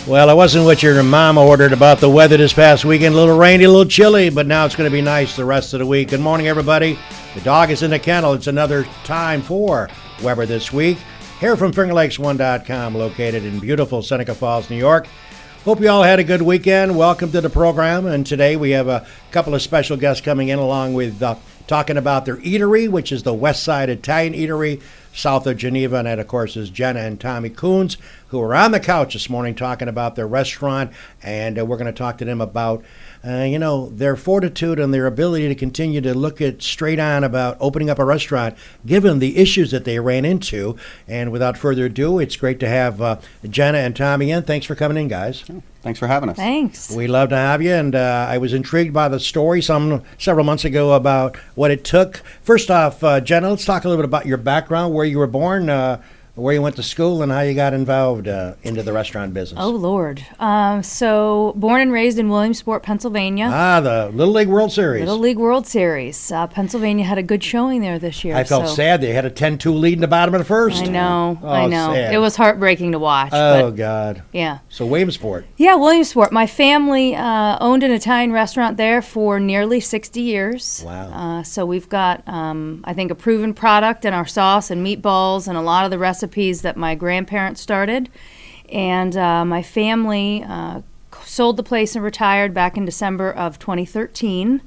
Well, it wasn't what your mom ordered about the weather this past weekend. A little rainy, a little chilly, but now it's going to be nice the rest of the week. Good morning, everybody. The dog is in the kennel. It's another time for Weber This Week. Here from FingerLakes1.com, located in beautiful Seneca Falls, New York. Hope you all had a good weekend. Welcome to the program. And today we have a couple of special guests coming in along with talking about their eatery, which is the Westside Italian Eatery, south of Geneva. And that, of course, is Jenna and Tommy Kuhns, who are on the couch this morning talking about their restaurant. And we're going to talk to them about, their fortitude and their ability to continue to look it straight on about opening up a restaurant, given the issues that they ran into. And without further ado, it's great to have Jenna and Tommy in. Thanks for coming in, guys. Thanks for having us. Thanks. We love to have you, and I was intrigued by the story several months ago about what it took. First off, Jenna, let's talk a little bit about your background, where you were born, where you went to school, and how you got involved into the restaurant business. Oh, Lord. So born and raised in Williamsport, Pennsylvania. The Little League World Series. Little League World Series. Pennsylvania had a good showing there this year. I felt sad. They had a 10-2 lead in the bottom of the first. I know. Sad. It was heartbreaking to watch. Oh, but, God. Yeah. So Williamsport. Yeah, Williamsport. My family owned an Italian restaurant there for nearly 60 years. Wow. So we've got, I think, a proven product in our sauce and meatballs and a lot of the recipes that my grandparents started. And my family sold the place and retired back in December of 2013.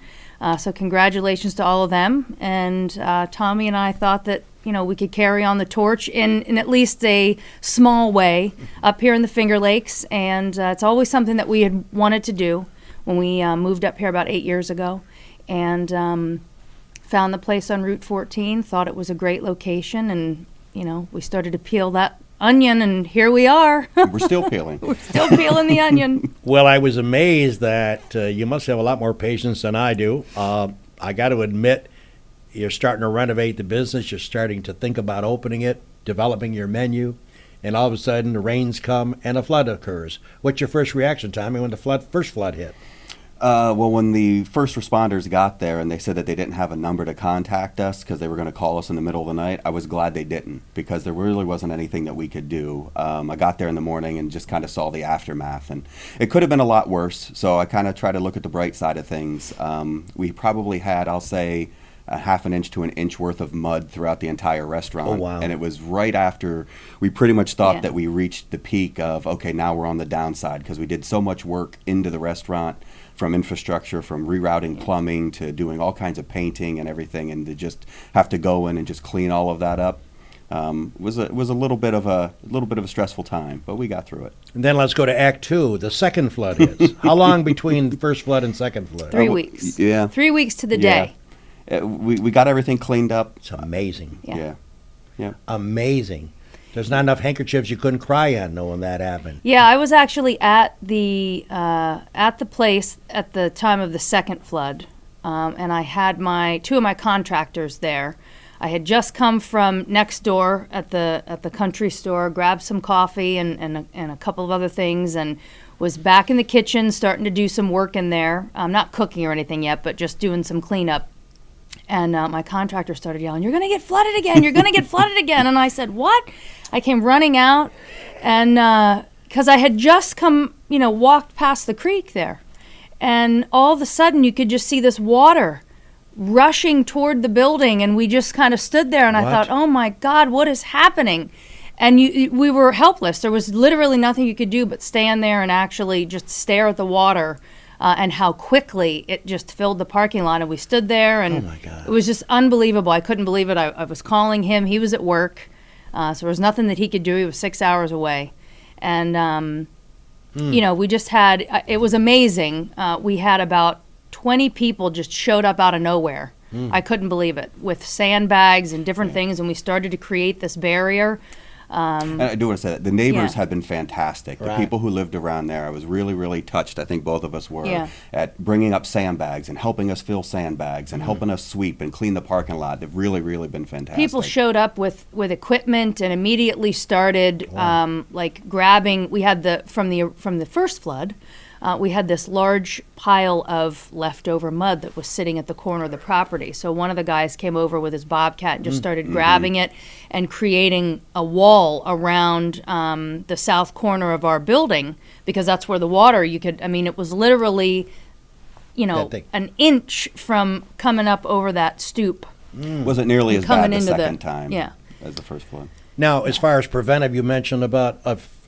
So congratulations to all of them. And Tommy and I thought that, we could carry on the torch in at least a small way up here in the Finger Lakes. And it's always something that we had wanted to do when we moved up here about 8 years ago. And found the place on Route 14, thought it was a great location, and we started to peel that onion, and here we are. We're still peeling. We're still peeling the onion. Well, I was amazed that you must have a lot more patience than I do. I got to admit, you're starting to renovate the business. You're starting to think about opening it, developing your menu, and all of a sudden the rains come and a flood occurs. What's your first reaction, Tommy, when the first flood hit? Well, when the first responders got there and they said that they didn't have a number to contact us because they were going to call us in the middle of the night, I was glad they didn't, because there really wasn't anything that we could do. I got there in the morning and just kind of saw the aftermath, and it could have been a lot worse, so I kind of try to look at the bright side of things. We probably had, I'll say, a half an inch to an inch worth of mud throughout the entire restaurant. Oh, wow. And it was right after we pretty much thought that we reached the peak of, okay, now we're on the downside, because we did so much work into the restaurant, from infrastructure, from rerouting plumbing to doing all kinds of painting and everything, and to just have to go in and just clean all of that up was a little bit of a stressful time, but we got through it. And then let's go to Act 2. The second flood hits. How long between the first flood and second flood? 3 weeks. Yeah. 3 weeks to the day. We got everything cleaned up. It's amazing. Yeah. Amazing. There's not enough handkerchiefs you couldn't cry on knowing that happened. Yeah, I was actually at the place at the time of the second flood, and I had two of my contractors there. I had just come from next door at the country store, grabbed some coffee and a couple of other things, and was back in the kitchen starting to do some work in there. Not cooking or anything yet, but just doing some cleanup. And my contractor started yelling, "You're going to get flooded again! You're going to get flooded again!" And I said, "What?" I came running out, and because I had just walked past the creek there. And all of a sudden, you could just see this water rushing toward the building, and we just kind of stood there, and What? I thought, oh, my God, what is happening? And we were helpless. There was literally nothing you could do but stand there and actually just stare at the water. And how quickly it just filled the parking lot. And we stood there, and Oh my God. It was just unbelievable. I couldn't believe it. I was calling him. He was at work, so there was nothing that he could do. He was 6 hours away. And, we just had, it was amazing. We had about 20 people just showed up out of nowhere. I couldn't believe it, with sandbags and different things, and we started to create this barrier. And I do want to say that the neighbors have been fantastic. The Right. people who lived around there, I was really, really touched. I think both of us were Yeah. at bringing up sandbags and helping us fill sandbags and helping us sweep and clean the parking lot. They've really, really been fantastic. People showed up with equipment and immediately started grabbing. We had from the first flood. we had this large pile of leftover mud that was sitting at the corner of the property. So one of the guys came over with his bobcat and just started grabbing it and creating a wall around the south corner of our building, because that's where the water, it was literally, an inch from coming up over that stoop. Wasn't nearly as bad the second time yeah. as the first flood. Now, as far as preventive, you mentioned about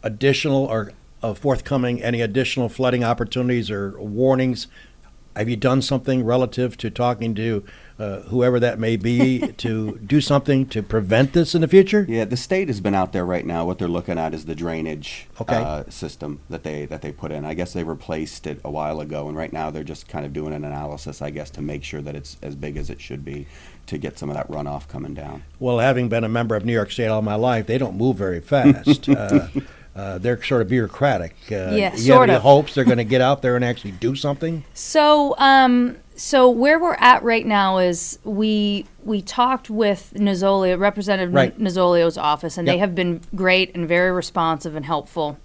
additional or forthcoming any additional flooding opportunities or warnings. Have you done something relative to talking to whoever that may be to do something to prevent this in the future? Yeah, the state has been out there right now. What they're looking at is the drainage system that they put in. I guess they replaced it a while ago, and right now they're just kind of doing an analysis, I guess, to make sure that it's as big as it should be to get some of that runoff coming down. Well, having been a member of New York State all my life, they don't move very fast. They're sort of bureaucratic. Yeah, you sort have any of. hopes they're going to get out there and actually do something? So, so where we're at right now is we talked with Nozzolio, Representative Nozzolio's office, and they have been great and very responsive and helpful.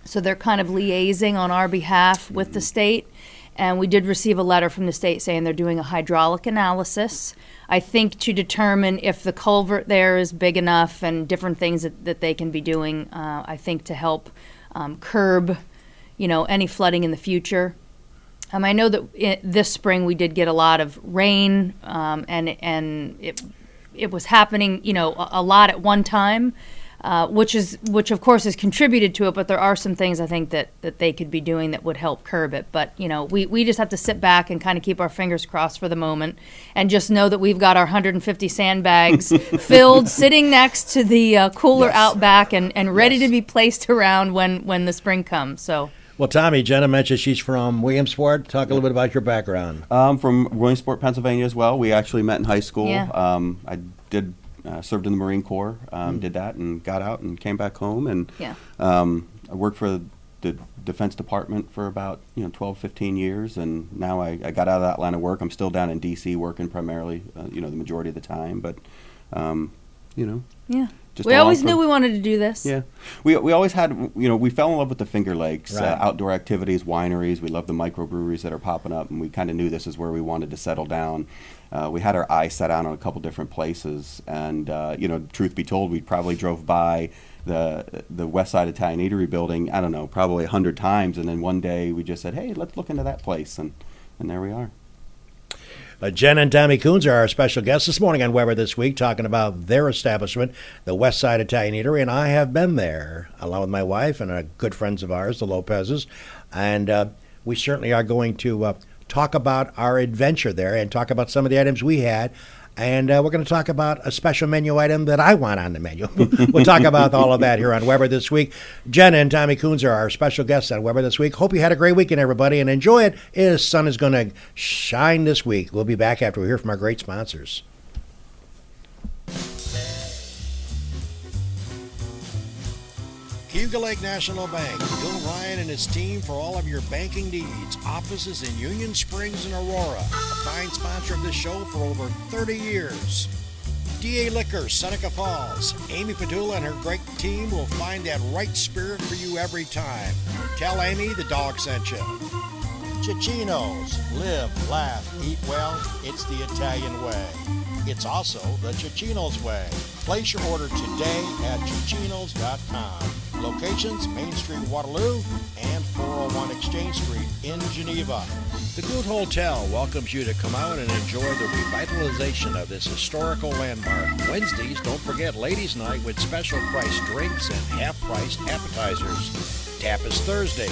So they're kind of liaising on our behalf with the state. And we did receive a letter from the state saying they're doing a hydraulic analysis, I think, to determine if the culvert there is big enough and different things that they can be doing, I think, to help curb, any flooding in the future. I know that this spring we did get a lot of rain, and it was happening, a lot at one time. Which of course has contributed to it, but there are some things I think that they could be doing that would help curb it. But we just have to sit back and kind of keep our fingers crossed for the moment, and just know that we've got our 150 sandbags filled, sitting next to the cooler out back, and ready to be placed around when the spring comes. So. Well, Tommy, Jenna mentioned she's from Williamsport. Talk a little bit about your background. From Williamsport, Pennsylvania as well. We actually met in high school. Yeah. I did. Served in the Marine Corps, did that and got out and came back home. And I worked for the Defense Department for about 12, 15 years. And now I got out of that line of work. I'm still down in D.C. working primarily, the majority of the time. But, Yeah. just we along always for- knew we wanted to do this. Yeah. We always had, we fell in love with the Finger Lakes, Right. outdoor activities, wineries. We love the microbreweries that are popping up. And we kind of knew this is where we wanted to settle down. We had our eyes set out on a couple different places, and truth be told, we probably drove by the Westside Italian Eatery building, I don't know, probably 100 times, and then one day we just said, hey, let's look into that place, and there we are. Jen and Tommy Kuhns are our special guests this morning on Weber This Week, talking about their establishment, the Westside Italian Eatery, and I have been there along with my wife and good friends of ours, the Lopez's, and we certainly are going to talk about our adventure there and talk about some of the items we had. And we're going to talk about a special menu item that I want on the menu. We'll talk about all of that here on Weber This Week. Jenna and Tommy Kuhns are our special guests on Weber This Week. Hope you had a great weekend, everybody, and enjoy it. The sun is going to shine this week. We'll be back after we hear from our great sponsors. Cayuga Lake National Bank. Bill Ryan and his team for all of your banking needs. Offices in Union Springs and Aurora. A fine sponsor of this show for over 30 years. DA Liquor, Seneca Falls. Amy Padula and her great team will find that right spirit for you every time. Tell Amy the dog sent you. Cicino's. Live, laugh, eat well. It's the Italian way. It's also the Cicino's way. Place your order today at Cicinos.com. Locations, Main Street, Waterloo, and 401 Exchange Street in Geneva. The Kuhns Hotel welcomes you to come out and enjoy the revitalization of this historical landmark. Wednesdays, don't forget Ladies' Night with special price drinks and half-priced appetizers. Tap is Thursday,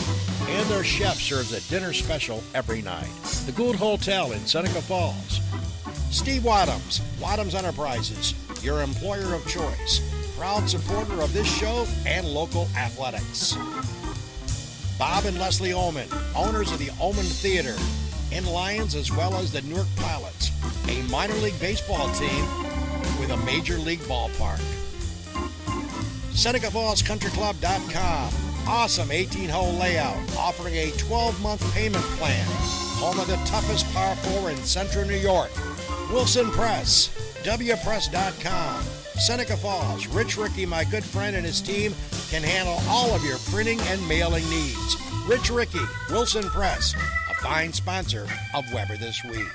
and their chef serves a dinner special every night. The Kuhns Hotel in Seneca Falls. Steve Wadhams, Wadhams Enterprises, your employer of choice. Proud supporter of this show and local athletics. Bob and Leslie Ullman, owners of the Ullman Theater in Lyons, as well as the Newark Pilots, a minor league baseball team with a major league ballpark. SenecaFallsCountryClub.com, awesome 18-hole layout, offering a 12-month payment plan. Home of the toughest par 4 in Central New York. Wilson Press, WPress.com. Seneca Falls. Rich Ricky, my good friend, and his team can handle all of your printing and mailing needs. Rich Ricky, Wilson Press, a fine sponsor of Weber This Week.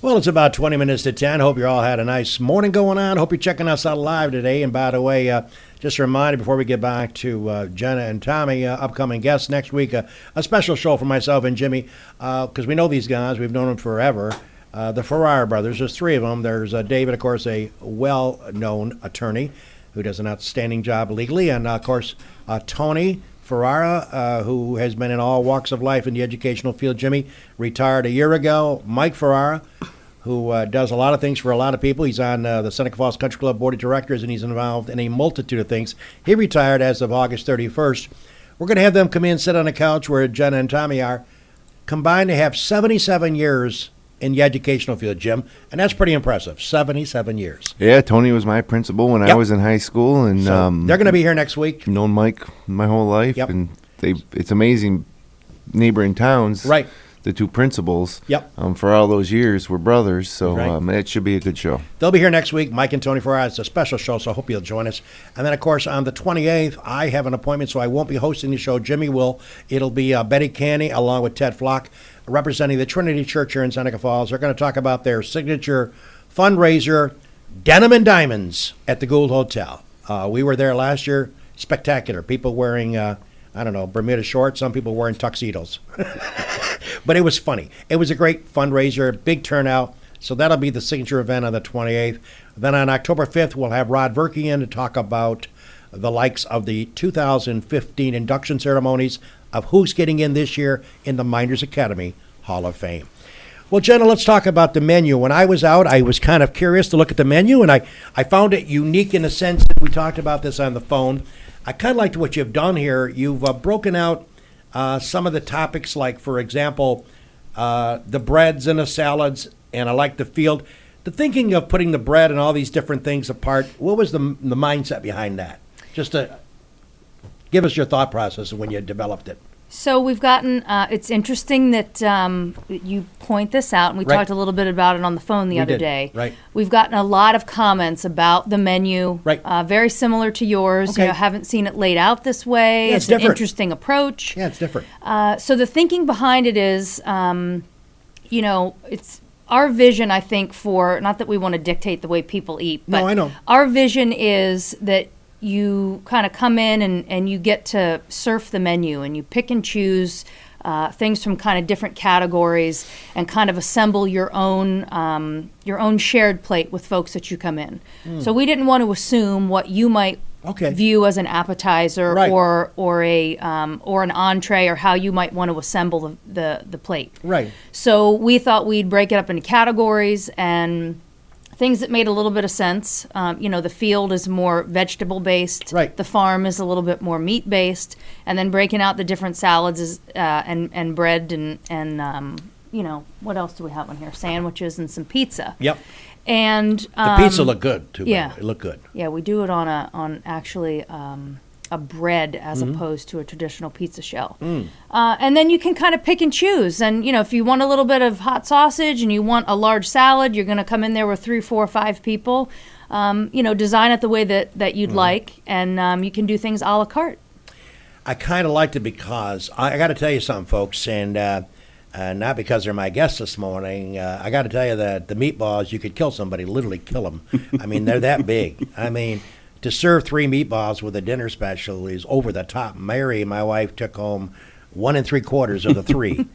Well, it's about 20 minutes to 10. Hope you all had a nice morning going on. Hope you're checking us out live today. And by the way, just a reminder before we get back to Jenna and Tommy, upcoming guests next week, a special show for myself and Jimmy, because we know these guys. We've known them forever. The Ferrara brothers, there's three of them. There's David, of course, a well-known attorney who does an outstanding job legally. And, of course, Tony Ferrara, who has been in all walks of life in the educational field. Jimmy retired a year ago. Mike Ferrara, who does a lot of things for a lot of people. He's on the Seneca Falls Country Club Board of Directors, and he's involved in a multitude of things. He retired as of August 31st. We're going to have them come in, sit on a couch where Jenna and Tommy are, combined to have 77 years in the educational field, Jim, and that's pretty impressive. 77 years. Yeah, Tony was my principal when I was in high school, and so they're going to be here next week. Known Mike my whole life, and it's amazing. Neighboring towns, right? The two principals, yep. For all those years were brothers, so it should be a good show. They'll be here next week, Mike and Tony Ferrara. It's a special show, so I hope you'll join us. And then, of course, on the 28th, I have an appointment, so I won't be hosting the show. Jimmy will. It'll be Betty Canny along with Ted Flock, representing the Trinity Church here in Seneca Falls. They're going to talk about their signature fundraiser, Denim and Diamonds, at the Gould Hotel. We were there last year. Spectacular. People wearing, Bermuda shorts. Some people wearing tuxedos. But it was funny. It was a great fundraiser, big turnout. So that'll be the signature event on the 28th. Then on October 5th, we'll have Rod Verke in to talk about the likes of the 2015 induction ceremonies of who's getting in this year in the Miners Academy Hall of Fame. Well, Jenna, let's talk about the menu. When I was out, I was kind of curious to look at the menu, and I found it unique in the sense that we talked about this on the phone. I kind of liked what you've done here. You've broken out some of the topics, like, for example, the breads and the salads, and I like the field. The thinking of putting the bread and all these different things apart, what was the mindset behind that? Just to give us your thought process when you developed it. So we've gotten, it's interesting that you point this out, and we talked a little bit about it on the phone the other day. Right. We've gotten a lot of comments about the menu, right. Very similar to yours. Okay. Haven't seen it laid out this way. Yeah, it's an different. Interesting approach. Yeah, it's different. So the thinking behind it is, it's our vision, I think, for, not that we want to dictate the way people eat, but no, I know. Our vision is that you kind of come in and you get to surf the menu, and you pick and choose things from kind of different categories and kind of assemble your own shared plate with folks that you come in. So we didn't want to assume what you might view as an appetizer or an entree, or how you might want to assemble the plate. Right. So we thought we'd break it up into categories and things that made a little bit of sense. The field is more vegetable-based. Right. The farm is a little bit more meat-based. And then breaking out the different salads is, and bread and what else do we have on here? Sandwiches and some pizza. Yep. And the pizza looked good, too. Yeah. It looked good. Yeah, we do it on actually a bread as opposed to a traditional pizza shell. And then you can kind of pick and choose. And, if you want a little bit of hot sausage and you want a large salad, you're going to come in there with 3, 4, 5 people. Design it the way that you'd like, and you can do things a la carte. I kind of liked it because, I got to tell you something, folks, and not because they're my guests this morning. I got to tell you that the meatballs, you could kill somebody, literally kill them. I mean, they're that big. I mean, to serve 3 meatballs with a dinner special is over the top. Mary, my wife, took home 1 3/4 of the 3.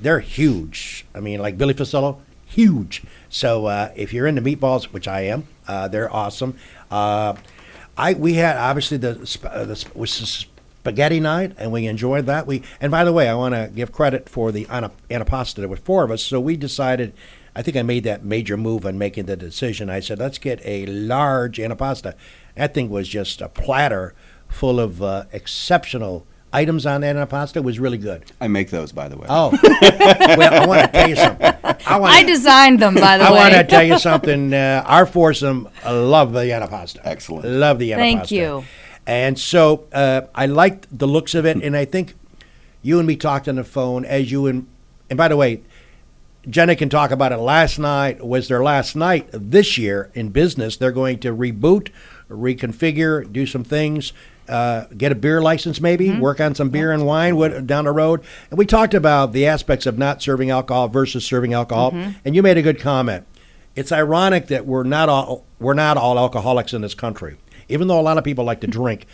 They're huge. I mean, like Billy Fusillo, huge. So if you're into meatballs, which I am, they're awesome. We had obviously the spaghetti night, and we enjoyed that. And by the way, I want to give credit for the antipasta. There were 4 of us, so we decided. I think I made that major move in making the decision. I said, let's get a large antipasta. That thing was just a platter full of exceptional items on that antipasta. It was really good. I make those, by the way. Oh. Well, I want to tell you something. I designed them, by the way. I want to tell you something. Our foursome love the antipasta. Excellent. Love the antipasta. Thank you. And so I liked the looks of it, and I think you and me talked on the phone and by the way, Jenna can talk about it. Last night was their last night this year in business. They're going to reboot, reconfigure, do some things. get a beer license maybe, work on some beer and wine down the road. And we talked about the aspects of not serving alcohol versus serving alcohol, and you made a good comment. It's ironic that we're not all alcoholics in this country, even though a lot of people like to drink.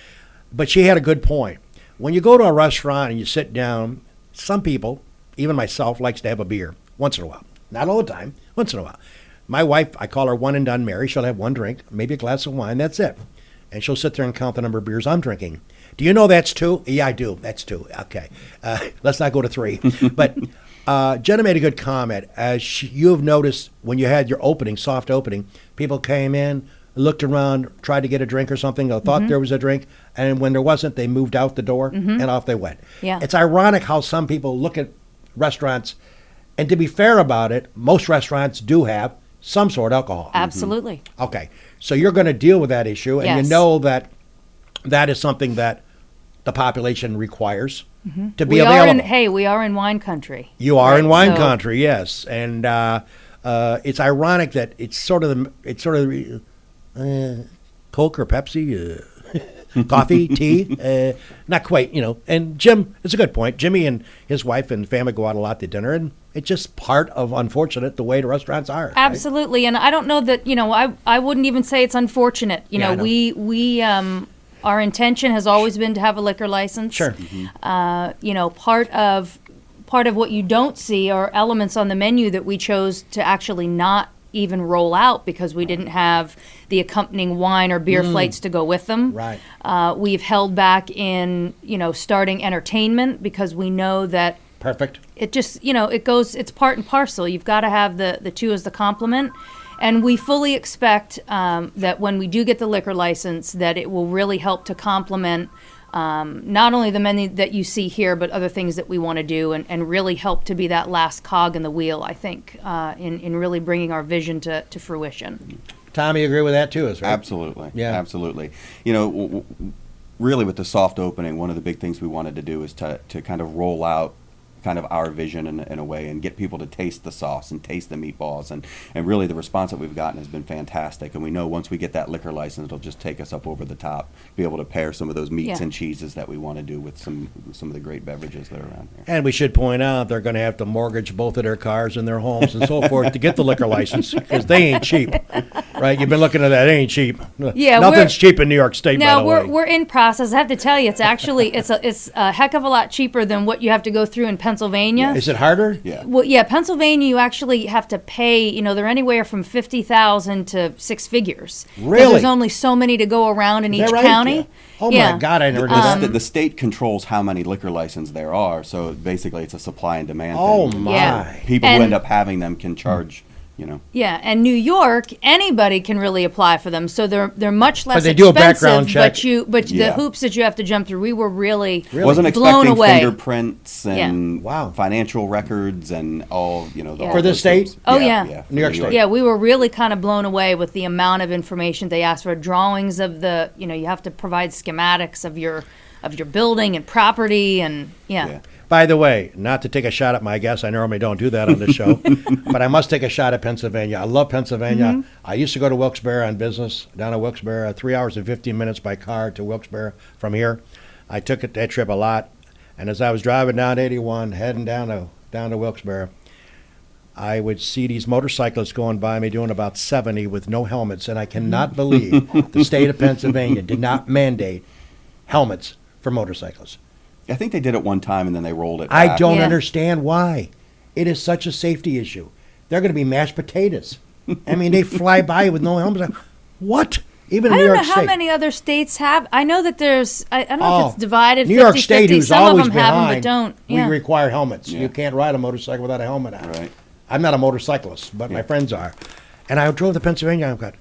But she had a good point. When you go to a restaurant and you sit down, some people, even myself, likes to have a beer once in a while. Not all the time, once in a while. My wife, I call her one and done Mary. She'll have one drink, maybe a glass of wine, that's it. And she'll sit there and count the number of beers I'm drinking. Do you know that's 2? Yeah, I do. That's 2. Okay. Let's not go to 3. But Jenna made a good comment. As you have noticed when you had your opening, soft opening, people came in, looked around, tried to get a drink or something, or thought there was a drink, and when there wasn't, they moved out the door and off they went. Yeah. It's ironic how some people look at restaurants, and to be fair about it, most restaurants do have some sort of alcohol. Absolutely. Okay, so you're going to deal with that issue, and Yes. you know that that is something that the population requires to be available. We are in wine country. You are Right, in wine so- country, yes, and it's ironic that it's sort of Coke or Pepsi, coffee, tea, not quite, And Jim, it's a good point. Jimmy and his wife and family go out a lot to dinner, and it's just part of, unfortunate, the way the restaurants are. Right? Absolutely, and I don't know that I wouldn't even say it's unfortunate. Yeah, I know. We our intention has always been to have a liquor license. Sure. Part of what you don't see are elements on the menu that we chose to actually not even roll out because we didn't have the accompanying wine or beer flights to go with them. Right. We've held back in starting entertainment because we know that Perfect. it just it's part and parcel. You've got to have the two as the complement, and we fully expect that when we do get the liquor license that it will really help to complement not only the menu that you see here but other things that we want to do and really help to be that last cog in the wheel, I think, in really bringing our vision to fruition. Tommy, you agree with that too, is right? Absolutely. Yeah. Absolutely. Really with the soft opening, one of the big things we wanted to do is to kind of roll out kind of our vision in a way and get people to taste the sauce and taste the meatballs. And really the response that we've gotten has been fantastic. And we know once we get that liquor license, it'll just take us up over the top, be able to pair some of those meats Yeah. and cheeses that we want to do with some of the great beverages that are around here. And we should point out they're going to have to mortgage both of their cars and their homes and so forth to get the liquor license because they ain't cheap, right? You've been looking at that. They ain't cheap. Yeah, Nothing's cheap in New York State, by Now the way. we're in process. I have to tell you, it's actually it's a heck of a lot cheaper than what you have to go through in Pennsylvania. Is it harder? Yeah. Well, yeah, Pennsylvania, you actually have to pay. They're anywhere from 50,000 to 6 figures. 'Cause Really? There's only so many to go around in Is each that right? county. Yeah. Oh Yeah. my God, I never knew The, that. the state controls how many liquor licenses there are, so basically it's a supply and demand Oh thing. my. Yeah. People who And- end up having them can charge, Yeah, and New York, anybody can really apply for them, so they're much less But they do a expensive. background check. But Yeah. the hoops that you have to jump through, we were really Wasn't blown expecting away. fingerprints and Wow. financial records and all, Yeah. all For this those state? things. Oh, yeah. for New York State. Yeah, we were really kind of blown away with the amount of information they asked for. Drawings of the, you have to provide schematics of your building and property, and Yeah. By the way, not to take a shot at my guests, I normally don't do that on the show, but I must take a shot at Pennsylvania. I love Pennsylvania. I used to go to Wilkes-Barre on business, down to Wilkes-Barre, 3 hours and 15 minutes by car to Wilkes-Barre from here. I took that trip a lot, and as I was driving down 81, heading down to Wilkes-Barre, I would see these motorcyclists going by me doing about 70 with no helmets, and I cannot believe the state of Pennsylvania did not mandate helmets for motorcyclists. I think they did it one time and then they rolled it I back. don't Yeah. understand why. It is such a safety issue. They're going to be mashed potatoes. I mean, they fly by with no helmets. What? Even in I New don't York know how State. mets other states have. I know that there's. I don't know if it's divided. New York 50-50. State, who's Some always of them have them, but behind, don't. we Yeah. require helmets. Yeah. You can't ride a motorcycle without a helmet on. Right. I'm not a motorcyclist, but my Yeah. friends are. And I drove to Pennsylvania, and I got,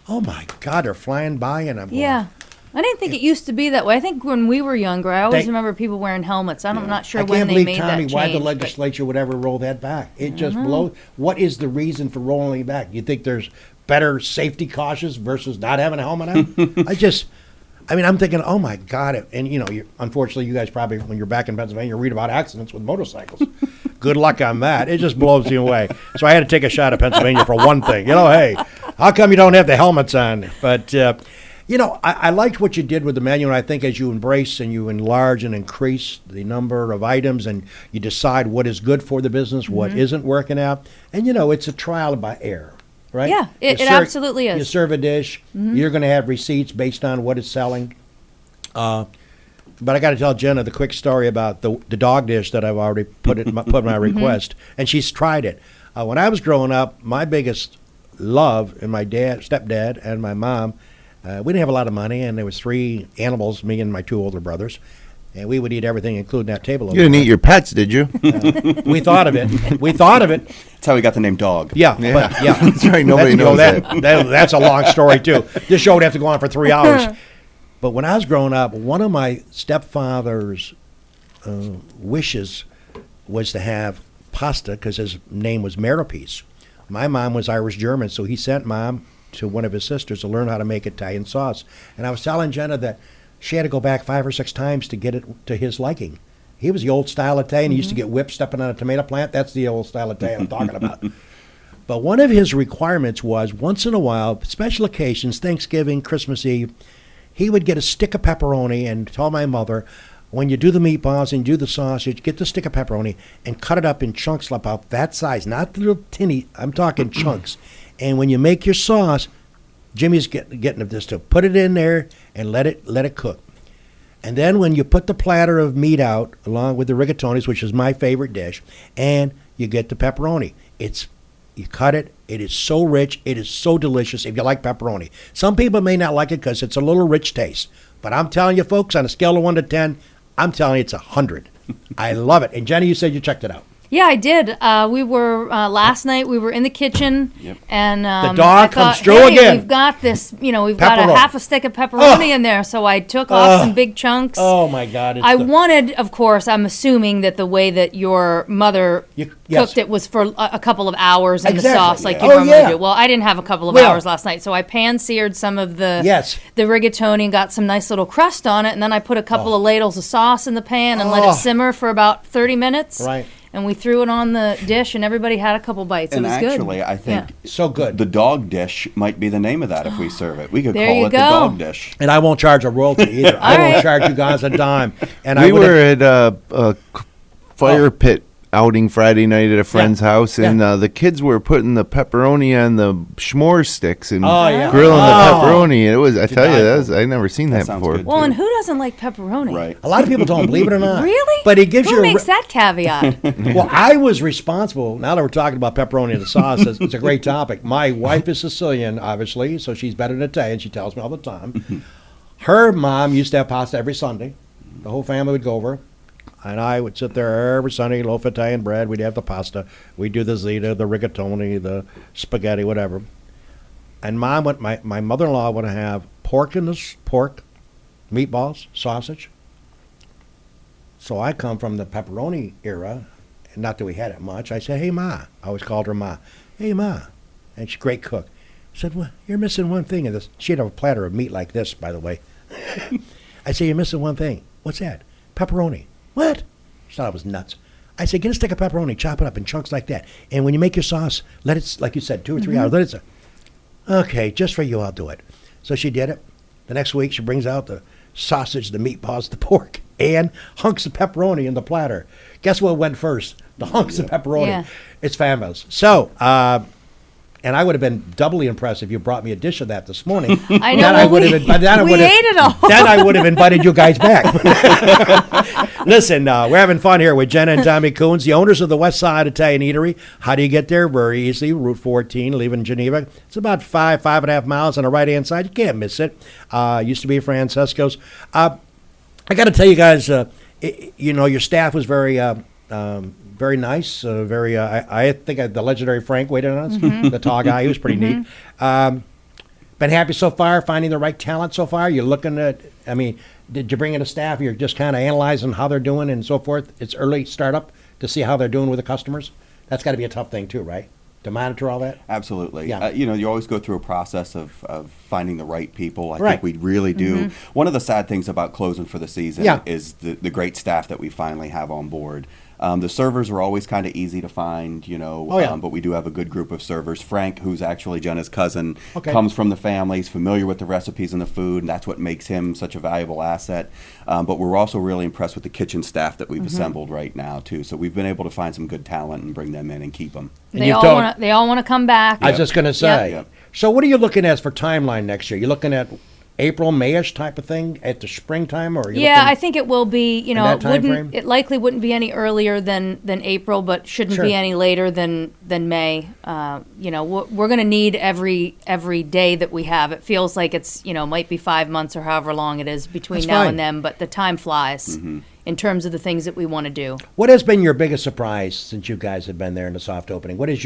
oh my God, they're flying by, and I'm going, Yeah. I didn't think it used to be that way. I think when we were younger, I always They- remember people wearing helmets. I'm not sure I when can't they believe, made Tommy, that why change. the but- legislature would ever roll that back. It just blows. What is the reason for rolling it back? You think there's better safety cautious versus not having a helmet on? I'm thinking, oh my God. And, unfortunately, you guys probably, when you're back in Pennsylvania, read about accidents with motorcycles. Good luck on that. It just blows you away. So I had to take a shot at Pennsylvania for one thing. Hey, how come you don't have the helmets on? But I liked what you did with the menu, and I think as you embrace and you enlarge and increase the number of items and you decide what is good for the business, what isn't working out, and it's a trial by error, right? Yeah, it absolutely is. You serve a dish, you're going to have receipts based on what it's selling. But I got to tell Jenna the quick story about the dog dish that I've already put in my request, and she's tried it. When I was growing up, my biggest love, and my stepdad, and my mom, we didn't have a lot of money, and there was 3 animals, me and my 2 older brothers, and we would eat everything, including that table. You didn't eat your pets, did you? We thought of it. That's how we got the name Dog. Yeah. That's right. Nobody knows that. That's a long story, too. This show would have to go on for 3 hours. But when I was growing up, one of my stepfather's wishes was to have pasta because his name was Marapiece. My mom was Irish-German, so he sent Mom to one of his sisters to learn how to make Italian sauce. And I was telling Jenna that she had to go back 5 or 6 times to get it to his liking. He was the old-style Italian. He used to get whipped stepping on a tomato plant. That's the old-style Italian I'm talking about. But one of his requirements was, once in a while, special occasions, Thanksgiving, Christmas Eve, he would get a stick of pepperoni and tell my mother, when you do the meatballs and do the sausage, get the stick of pepperoni and cut it up in chunks about that size, not the little tinny, I'm talking chunks. And when you make your sauce, Jimmy's getting this to put it in there and let it cook. And then when you put the platter of meat out, along with the rigatonis, which is my favorite dish, and you get the pepperoni, you cut it. It is so rich. It is so delicious if you like pepperoni. Some people may not like it because it's a little rich taste. But I'm telling you, folks, on a scale of 1 to 10, I'm telling you it's 100. I love it. And Jenny, you said you checked it out. Yeah, I did. We were last night. We were in the kitchen, and the dog comes through again. We've got this. We've got a half a stick of pepperoni in there. So I took off some big chunks. Oh my God! I wanted, of course. I'm assuming that the way that your mother cooked it was for a couple of hours in the sauce, like you normally do. Well, I didn't have a couple of hours last night, so I pan-seared some of the rigatoni and got some nice little crust on it, and then I put a couple of ladles of sauce in the pan and let it simmer for about 30 minutes. Right. And we threw it on the dish, and everybody had a couple bites. And it was good. Actually, I think so good. The dog dish might be the name of that if we serve it. We could There call you it go. the dog dish. And I won't charge a royalty either. I won't charge you guys a dime. And we were at a fire pit outing Friday night at a friend's house, and the kids were putting the pepperoni on the s'more sticks and grilling the pepperoni. It was, I tell you, I've never seen that before. Well, and who doesn't like pepperoni? Right. A lot of people don't, believe it or not. Really? But it gives Who makes that caveat? Well, I was responsible. Now that we're talking about pepperoni and the sauce, it's a great topic. My wife is Sicilian, obviously, so she's better than Italian. She tells me all the time. Her mom used to have pasta every Sunday. The whole family would go over. And I would sit there every Sunday, loaf of Italian bread. We'd have the pasta. We'd do the ziti, the rigatoni, the spaghetti, whatever. And Mom would, my mother-in-law would have pork, meatballs, sausage. So I come from the pepperoni era, and not that we had it much. I said, "Hey, Ma." I always called her Ma. "Hey, Ma." And she's a great cook. I said, "Well, you're missing one thing in this." She'd have a platter of meat like this, by the way. I said, "You're missing one thing." "What's that?" "Pepperoni." "What?" She thought I was nuts. I said, "Get a stick of pepperoni, chop it up in chunks like that. And when you make your sauce, let it, like you said, 2 or 3 hours. Let it." "Okay, just for you, I'll do it." So she did it. The next week, she brings out the sausage, the meatballs, the pork, and hunks of pepperoni in the platter. Guess what went first? The hunks of pepperoni. Yeah. It's fabulous. So, and I would have been doubly impressed if you brought me a dish of that this morning. I know. Then I would have. We ate it all. Then I would have invited you guys back. Listen, we're having fun here with Jenna and Tommy Kuhns, the owners of the Westside Italian Eatery. How do you get there? Very easily. Route 14, leaving Geneva. It's about 5.5 miles on the right-hand side. You can't miss it. Used to be Francesco's. I got to tell you guys, your staff was very nice. I think the legendary Frank waited on us, the tall guy. He was pretty neat. Been happy so far, finding the right talent so far. You're looking at, did you bring in a staff? You're just kind of analyzing how they're doing and so forth. It's early startup to see how they're doing with the customers. That's got to be a tough thing too, right? To monitor all that? Absolutely. Yeah. You always go through a process of finding the right people. I think we really do. One of the sad things about closing for the season is the great staff that we finally have on board. The servers are always kind of easy to find, but we do have a good group of servers. Frank, who's actually Jenna's cousin, comes from the family, he's familiar with the recipes and the food, and that's what makes him such a valuable asset. But we're also really impressed with the kitchen staff that we've assembled right now, too. So we've been able to find some good talent and bring them in and keep them. They all want to come back. I was just going to say. Yep. So what are you looking at for timeline next year? You looking at April, Mayish type of thing at the springtime, or I think it will be. It likely wouldn't be any earlier than April, but shouldn't be any later than May. We're going to need every day that we have. It feels like it's might be 5 months or however long it is between now and then, but the time flies in terms of the things that we want to do. What has been your biggest surprise since you guys have been there in the soft opening? What has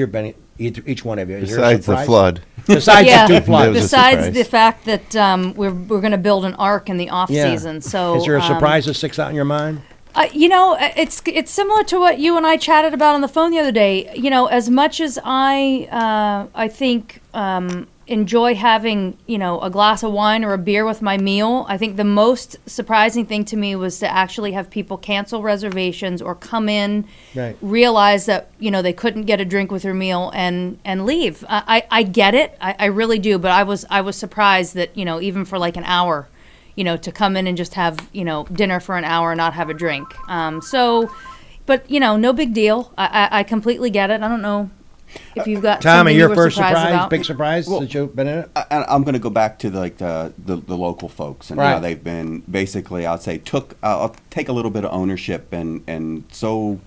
each one of you? Besides the flood. Besides the two floods. Besides the fact that we're going to build an ark in the off season. So is there a surprise that sticks out in your mind? It's similar to what you and I chatted about on the phone the other day. As much as I think enjoy having a glass of wine or a beer with my meal, I think the most surprising thing to me was to actually have people cancel reservations or come in, realize that they couldn't get a drink with their meal and leave. I get it, I really do, but I was surprised that even for like an hour, to come in and just have dinner for an hour and not have a drink. But no big deal. I completely get it. I don't know if you've got Tommy, your first surprise, big surprise since you've been in it? I'm going to go back to the local folks and how they've been basically, I'll take a little bit of ownership and so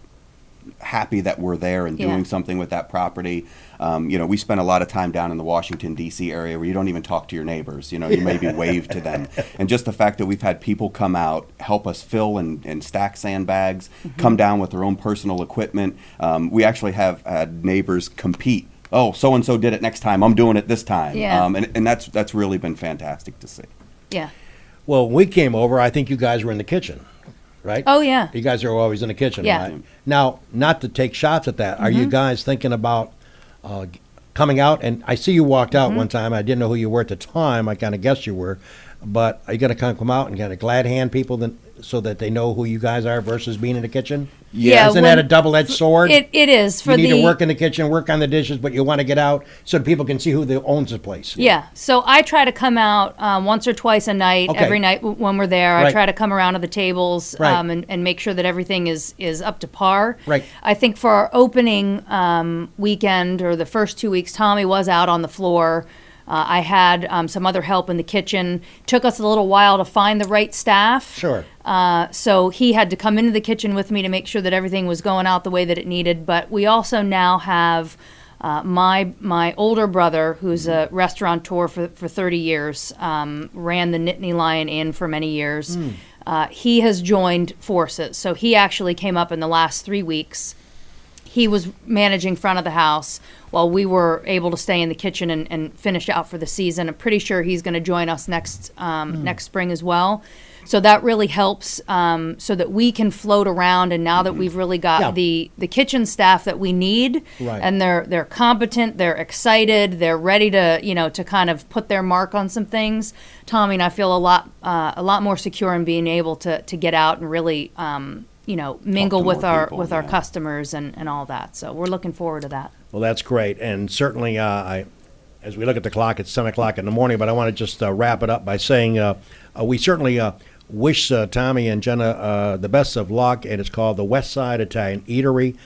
happy that we're there and doing something with that property. We spend a lot of time down in the Washington, D.C. area where you don't even talk to your neighbors. You maybe wave to them. And just the fact that we've had people come out, help us fill and stack sandbags, come down with their own personal equipment. We actually have had neighbors compete. Oh, so-and-so did it next time. I'm doing it this time. Yeah. And that's really been fantastic to see. Yeah. Well, when we came over, I think you guys were in the kitchen. Right? Oh, yeah. You guys are always in the kitchen, yeah. Right? Now, not to take shots at that, are you guys thinking about coming out? And I see you walked out one time. I didn't know who you were at the time. I kind of guessed you were. But are you going to kind of come out and kind of glad hand people so that they know who you guys are versus being in the kitchen? Yeah. Isn't that a double-edged sword? It is. You need to work in the kitchen, work on the dishes, but you want to get out so people can see who owns the place. Yeah. So I try to come out once or twice a night, every night when we're there. I try to come around to the tables and make sure that everything is up to par. Right. I think for our opening weekend or the first 2 weeks, Tommy was out on the floor. I had some other help in the kitchen. Took us a little while to find the right staff. Sure. So he had to come into the kitchen with me to make sure that everything was going out the way that it needed. But we also now have my older brother, who's a restaurateur for 30 years, ran the Nittany Lion Inn for many years. He has joined forces. So he actually came up in the last 3 weeks. He was managing front of the house while we were able to stay in the kitchen and finish out for the season. I'm pretty sure he's going to join us next spring as well. So that really helps so that we can float around. And now that we've really got the kitchen staff that we need, and they're competent, they're excited, they're ready to to kind of put their mark on some things. Tommy and I feel a lot more secure in being able to get out and really mingle with our customers and all that. So we're looking forward to that. Well, that's great. And certainly, as we look at the clock, it's 7 o'clock in the morning, but I want to just wrap it up by saying we certainly wish Tommy and Jenna the best of luck, and it's called the Westside Italian Eatery.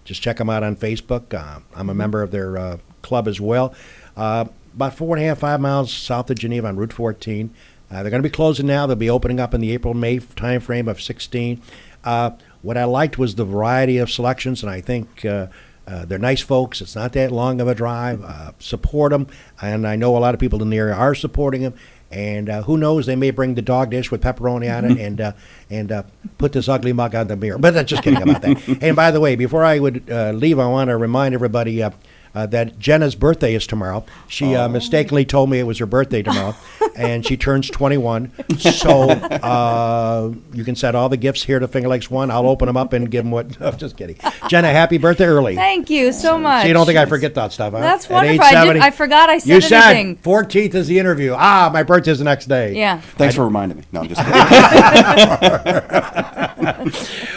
Just check them out on Facebook. I'm a member of their club as well. About 4.5, 5 miles south of Geneva on Route 14. They're going to be closing now. They'll be opening up in the April-May time frame of 16. What I liked was the variety of selections, and I think they're nice folks. It's not that long of a drive. Support them, and I know a lot of people in the area are supporting them. And who knows, they may bring the dog dish with pepperoni on it and put this ugly mug on the mirror. But that's just kidding about that. And by the way, before I would leave, I want to remind everybody that Jenna's birthday is tomorrow. She mistakenly told me it was her birthday tomorrow. and she turns 21. So you can send all the gifts here to Finger Lakes One. I'll open them up and give them what. I'm just kidding. Jenna, happy birthday early. Thank you so much. So you don't think I forget that stuff, huh? That's At wonderful. 8:70 I forgot I said You said anything. 14th is the interview. My birthday's the next day. Yeah. Thanks for reminding me. No, I'm just kidding.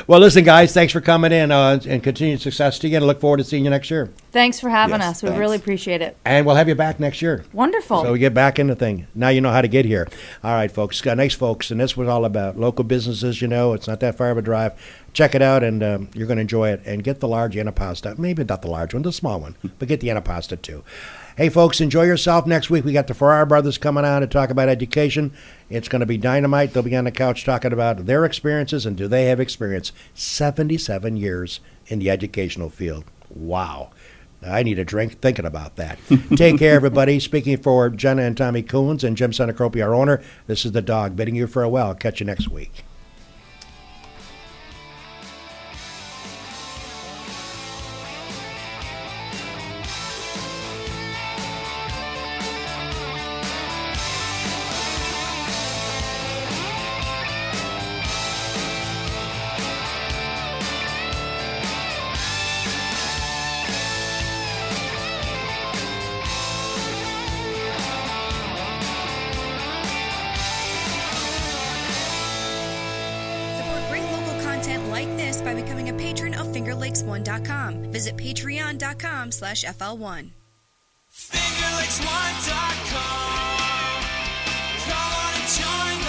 Well, listen, guys, thanks for coming in and continued success to you. And I look forward to seeing you next year. Thanks for having Yes, us. We thanks. really appreciate it. And we'll have you back next year. Wonderful. So we get back into thing. Now you know how to get here. All right, folks. Nice folks. And this was all about local businesses, it's not that far of a drive. Check it out, and you're going to enjoy it. And get the large antipasta. Maybe not the large one, the small one. But get the antipasta, too. Hey, folks, enjoy yourself. Next week, we got the Farrar brothers coming on to talk about education. It's going to be dynamite. They'll be on the couch talking about their experiences, and do they have experience? 77 years in the educational field. Wow. I need a drink thinking about that. Take care, everybody. Speaking for Jenna and Tommy Kuhns and Jim Senacropi, our owner, this is the dog bidding you farewell. Catch you next week. Like this by becoming a patron of FingerLakes1.com. Visit patreon.com/FL1. FingerLakes1.com. Come on and join